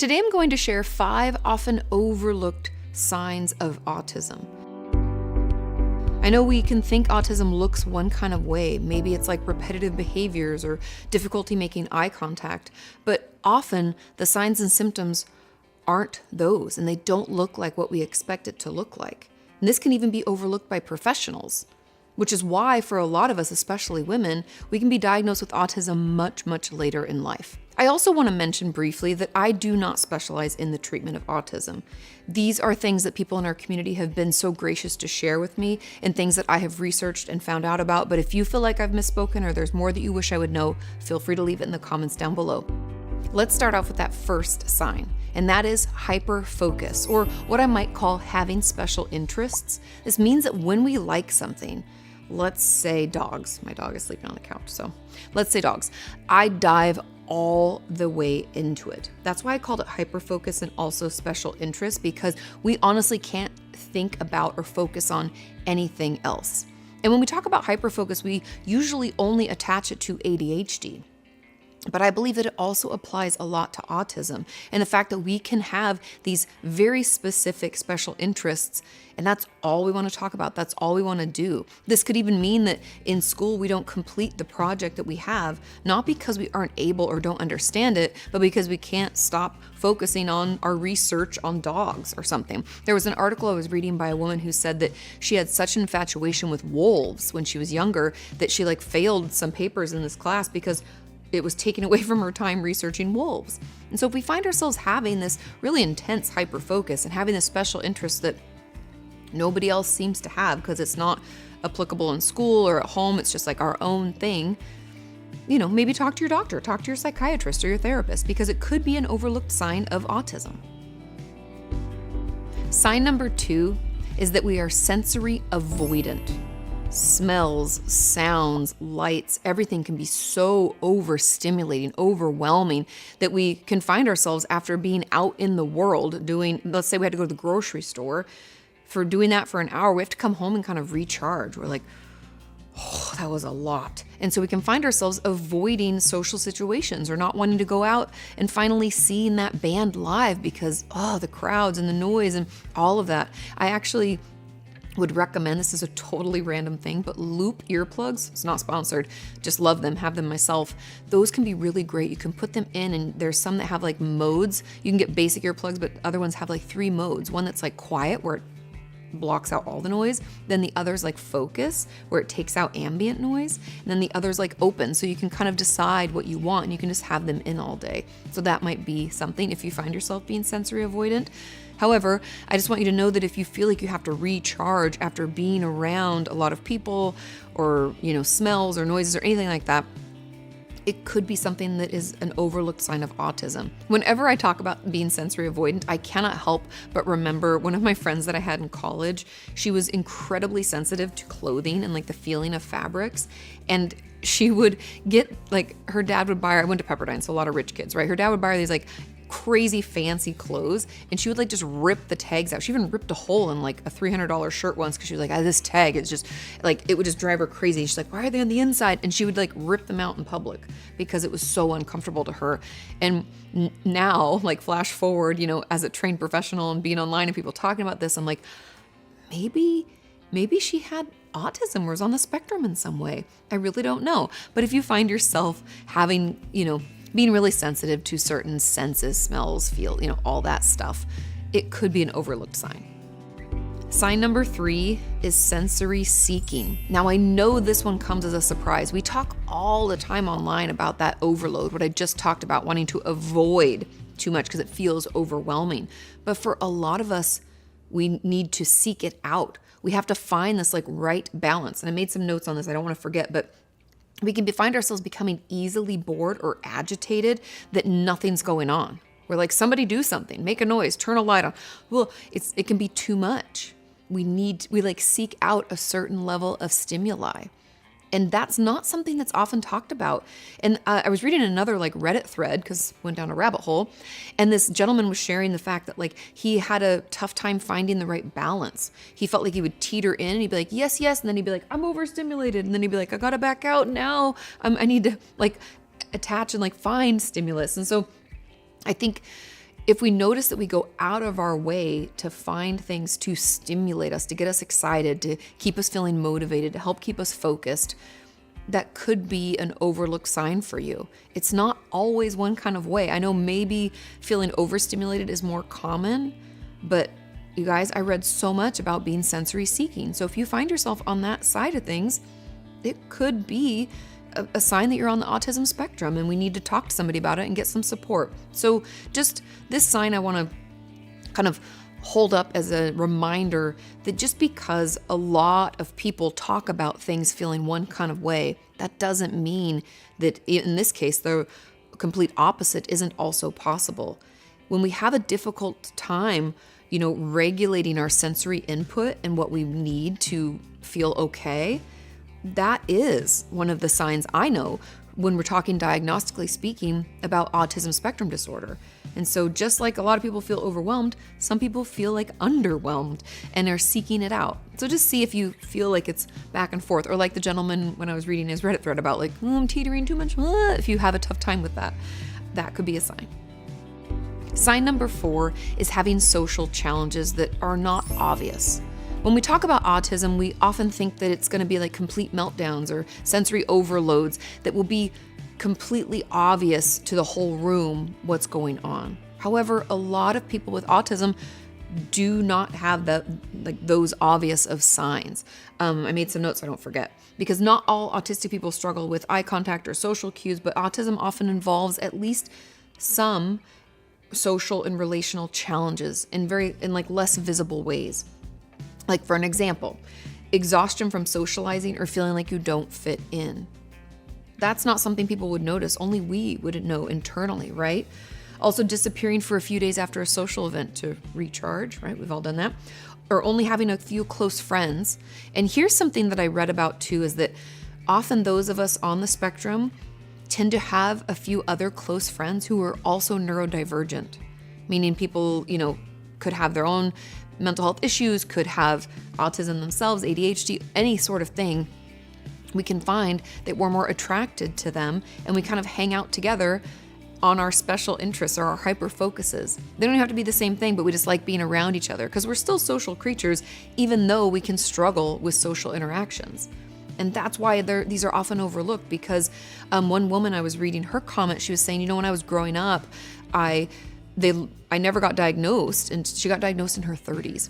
Today I'm going to share 5 often overlooked signs of autism. I know we can think autism looks one kind of way. Maybe it's like repetitive behaviors or difficulty making eye contact, but often the signs and symptoms aren't those, and they don't look like what we expect it to look like. And this can even be overlooked by professionals, which is why for a lot of us, especially women, we can be diagnosed with autism much, much later in life. I also want to mention briefly that I do not specialize in the treatment of autism. These are things that people in our community have been so gracious to share with me and things that I have researched and found out about. But if you feel like I've misspoken or there's more that you wish I would know, feel free to leave it in the comments down below. Let's start off with that first sign, and that is hyperfocus, or what I might call having special interests. This means that when we like something, let's say dogs. My dog is sleeping on the couch, so let's say dogs. I dive all the way into it. That's why I called it hyperfocus and also special interest, because we honestly can't think about or focus on anything else. And when we talk about hyperfocus, we usually only attach it to ADHD. But I believe that it also applies a lot to autism and the fact that we can have these very specific special interests, and that's all we want to talk about. That's all we want to do. This could even mean that in school we don't complete the project that we have, not because we aren't able or don't understand it, but because we can't stop focusing on our research on dogs or something. There was an article I was reading by a woman who said that she had such an infatuation with wolves when she was younger that she failed some papers in this class because it was taken away from her time researching wolves. And so if we find ourselves having this really intense hyper focus and having this special interest that nobody else seems to have because it's not applicable in school or at home, it's just like our own thing, maybe talk to your doctor, talk to your psychiatrist or your therapist, because it could be an overlooked sign of autism. Sign number 2 is that we are sensory avoidant. Smells, sounds, lights, everything can be so overstimulating, overwhelming that we can find ourselves after being out in the world doing, let's say we had to go to the grocery store, for doing that for an hour, we have to come home and kind of recharge. We're like, oh, that was a lot. And so we can find ourselves avoiding social situations or not wanting to go out and finally seeing that band live because, the crowds and the noise and all of that. I actually would recommend, this is a totally random thing, but loop earplugs, it's not sponsored, just love them, have them myself. Those can be really great. You can put them in, and there's some that have modes. You can get basic earplugs, but other ones have 3 modes. One that's quiet, where it blocks out all the noise. Then the other's focus, where it takes out ambient noise. And then the other's open, so you can kind of decide what you want and you can just have them in all day. So that might be something if you find yourself being sensory avoidant. However, I just want you to know that if you feel like you have to recharge after being around a lot of people or, smells or noises or anything like that, it could be something that is an overlooked sign of autism. Whenever I talk about being sensory avoidant, I cannot help but remember one of my friends that I had in college. She was incredibly sensitive to clothing and the feeling of fabrics. And she would get, her dad would buy her, I went to Pepperdine, so a lot of rich kids, right? Her dad would buy her these crazy fancy clothes, and she would just rip the tags out. She even ripped a hole in a $300 shirt once because she was this tag, it's just it would just drive her crazy. She's why are they on the inside? And she would rip them out in public because it was so uncomfortable to her. And now, flash forward, as a trained professional and being online and people talking about this, I'm maybe she had autism or was on the spectrum in some way. I really don't know. But if you find yourself having, being really sensitive to certain senses, smells, feel, all that stuff, it could be an overlooked sign. Sign number 3 is sensory seeking. Now, I know this one comes as a surprise. We talk all the time online about that overload, what I just talked about, wanting to avoid too much because it feels overwhelming. But for a lot of us, we need to seek it out. We have to find this right balance. And I made some notes on this, I don't want to forget, but we can find ourselves becoming easily bored or agitated that nothing's going on. We're somebody do something, make a noise, turn a light on. Well, it can be too much. We seek out a certain level of stimuli. And that's not something that's often talked about. And I was reading another Reddit thread because went down a rabbit hole. And this gentleman was sharing the fact that he had a tough time finding the right balance. He felt he would teeter in and he'd be yes, yes. And then he'd be I'm overstimulated. And then he'd be I gotta back out now. I need to attach and find stimulus. And so I think If we notice that we go out of our way to find things to stimulate us, to get us excited, to keep us feeling motivated, to help keep us focused, that could be an overlooked sign for you. It's not always one kind of way. I know maybe feeling overstimulated is more common, but you guys, I read so much about being sensory seeking. So if you find yourself on that side of things, it could be a sign that you're on the autism spectrum and we need to talk to somebody about it and get some support. So just this sign I want to kind of hold up as a reminder that just because a lot of people talk about things feeling one kind of way, that doesn't mean that in this case, the complete opposite isn't also possible. When we have a difficult time, regulating our sensory input and what we need to feel okay, that is one of the signs I know when we're talking diagnostically speaking about autism spectrum disorder. And so just like a lot of people feel overwhelmed, some people feel like underwhelmed and are seeking it out. So just see if you feel like it's back and forth, or like the gentleman when I was reading his Reddit thread about like, I'm teetering too much. If you have a tough time with that, that could be a sign. Sign number 4 is having social challenges that are not obvious. When we talk about autism, we often think that it's going to be like complete meltdowns or sensory overloads that will be completely obvious to the whole room what's going on. However, a lot of people with autism do not have those obvious of signs. I made some notes so I don't forget, because not all autistic people struggle with eye contact or social cues, but autism often involves at least some social and relational challenges in less visible ways. Like for an example, exhaustion from socializing or feeling like you don't fit in. That's not something people would notice. Only we wouldn't know internally, right? Also disappearing for a few days after a social event to recharge, right? We've all done that. Or only having a few close friends. And here's something that I read about too, is that often those of us on the spectrum tend to have a few other close friends who are also neurodivergent, meaning people, could have their own mental health issues, could have autism themselves, ADHD, any sort of thing. We can find that we're more attracted to them and we kind of hang out together on our special interests or our hyper focuses. They don't have to be the same thing, but we just like being around each other because we're still social creatures, even though we can struggle with social interactions. And that's why these are often overlooked, because one woman I was reading her comment, she was saying, when I was growing up, I never got diagnosed, and she got diagnosed in her 30s.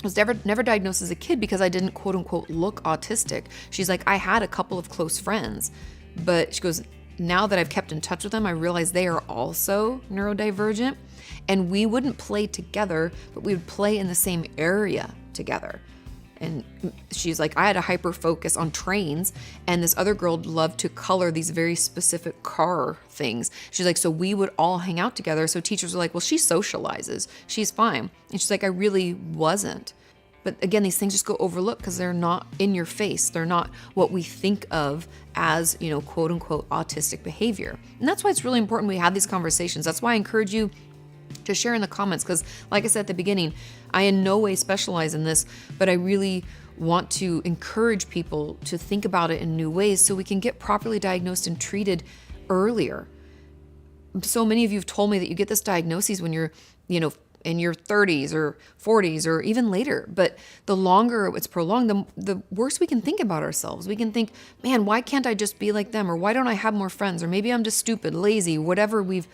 I was never diagnosed as a kid because I didn't quote unquote look autistic. She's like, I had a couple of close friends, but she goes, now that I've kept in touch with them, I realize they are also neurodivergent, and we wouldn't play together, but we would play in the same area together. And she's like, I had a hyper focus on trains, and this other girl loved to color these very specific car things. She's like, so we would all hang out together. So teachers were like, well, she socializes, she's fine. And she's like, I really wasn't. But again, these things just go overlooked because they're not in your face. They're not what we think of as, quote unquote, autistic behavior. And that's why it's really important we have these conversations. That's why I encourage you to share in the comments, because like I said at the beginning, I in no way specialize in this, but I really want to encourage people to think about it in new ways so we can get properly diagnosed and treated earlier. So many of you have told me that you get this diagnosis when you're, in your 30s or 40s or even later. But the longer it's prolonged, the worse we can think about ourselves. We can think, man, why can't I just be like them? Or why don't I have more friends? Or maybe I'm just stupid, lazy, whatever we've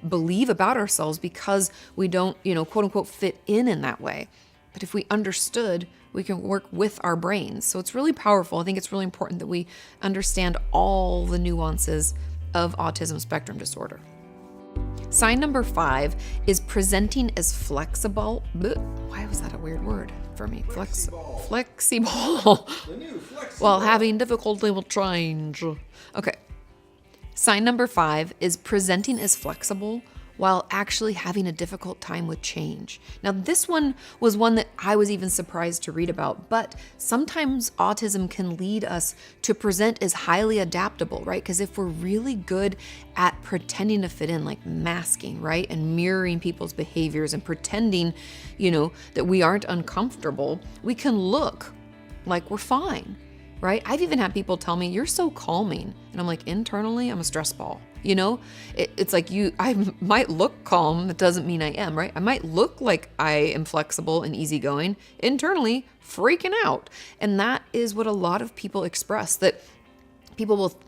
believe about ourselves because we don't, quote unquote, fit in that way. But if we understood, we can work with our brains. So it's really powerful. I think it's really important that we understand all the nuances of autism spectrum disorder. Sign number 5 is presenting as flexible. Why was that a weird word for me? Flexible. The new flexible. While having difficulty with change. Okay. Sign number 5 is presenting as flexible while actually having a difficult time with change. Now, this one was one that I was even surprised to read about, but sometimes autism can lead us to present as highly adaptable, right? Because if we're really good at pretending to fit in, like masking, right? And mirroring people's behaviors and pretending, that we aren't uncomfortable, we can look like we're fine. right? I've even had people tell me, you're so calming. And I'm like, internally, I'm a stress ball. You know, it's like I might look calm. It doesn't mean I am, right? I might look like I am flexible and easygoing, internally freaking out. And that is what a lot of people express, that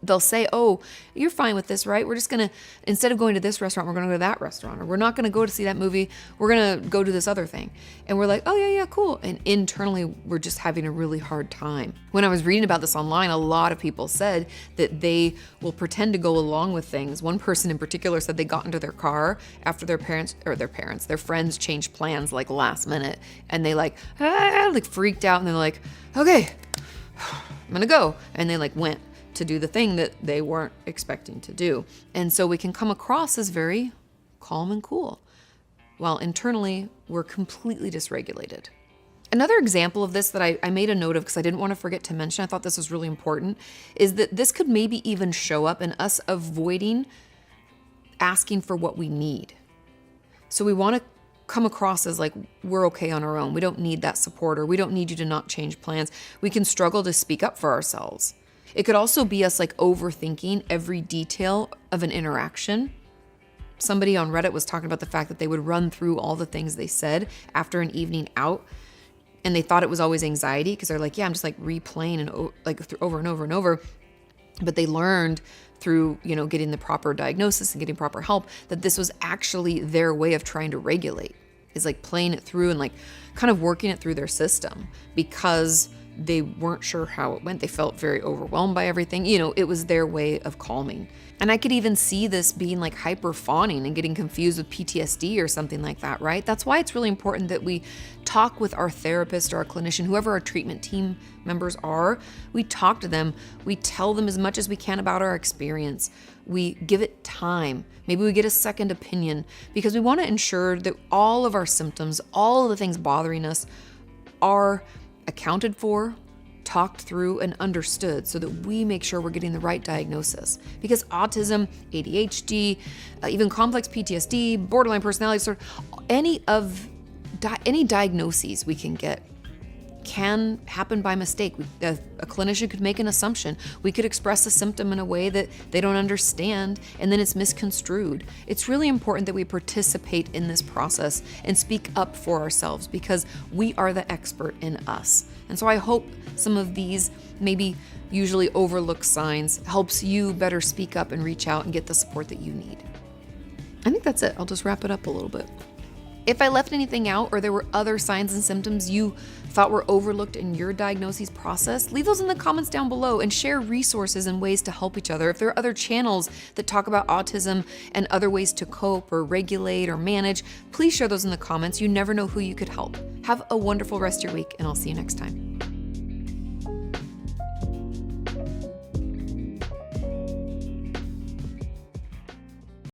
they'll say, oh, you're fine with this, right? We're just going to, instead of going to this restaurant, we're going to go to that restaurant, or we're not going to go to see that movie. We're going to go to this other thing. And we're like, oh yeah, cool. And internally, we're just having a really hard time. When I was reading about this online, a lot of people said that they will pretend to go along with things. One person in particular said they got into their car after their friends changed plans like last minute. And they like freaked out, and they're like, okay, I'm going to go. And they like went to do the thing that they weren't expecting to do. And so we can come across as very calm and cool, while internally we're completely dysregulated. Another example of this that I made a note of because I didn't want to forget to mention, I thought this was really important, is that this could maybe even show up in us avoiding asking for what we need. So we want to come across as like, we're okay on our own. We don't need that support, or we don't need you to not change plans. We can struggle to speak up for ourselves. It could also be us like overthinking every detail of an interaction. Somebody on Reddit was talking about the fact that they would run through all the things they said after an evening out, and they thought it was always anxiety because they're like, yeah, I'm just like replaying and over and over and over. But they learned through, getting the proper diagnosis and getting proper help that this was actually their way of trying to regulate, is like playing it through and like kind of working it through their system, because they weren't sure how it went. They felt very overwhelmed by everything. It was their way of calming. And I could even see this being like hyper fawning and getting confused with PTSD or something like that, right? That's why it's really important that we talk with our therapist or our clinician, whoever our treatment team members are. We talk to them. We tell them as much as we can about our experience. We give it time. Maybe we get a second opinion, because we want to ensure that all of our symptoms, all of the things bothering us, are accounted for, talked through, and understood, so that we make sure we're getting the right diagnosis. Because autism, ADHD, even complex PTSD, borderline personality disorder, any diagnoses we can get can happen by mistake. A clinician could make an assumption. We could express a symptom in a way that they don't understand, and then it's misconstrued. It's really important that we participate in this process and speak up for ourselves, because we are the expert in us. And so I hope some of these maybe usually overlooked signs helps you better speak up and reach out and get the support that you need. I think that's it. I'll just wrap it up a little bit. If I left anything out, or there were other signs and symptoms you thought were overlooked in your diagnosis process, leave those in the comments down below and share resources and ways to help each other. If there are other channels that talk about autism and other ways to cope or regulate or manage, please share those in the comments. You never know who you could help. Have a wonderful rest of your week, and I'll see you next time.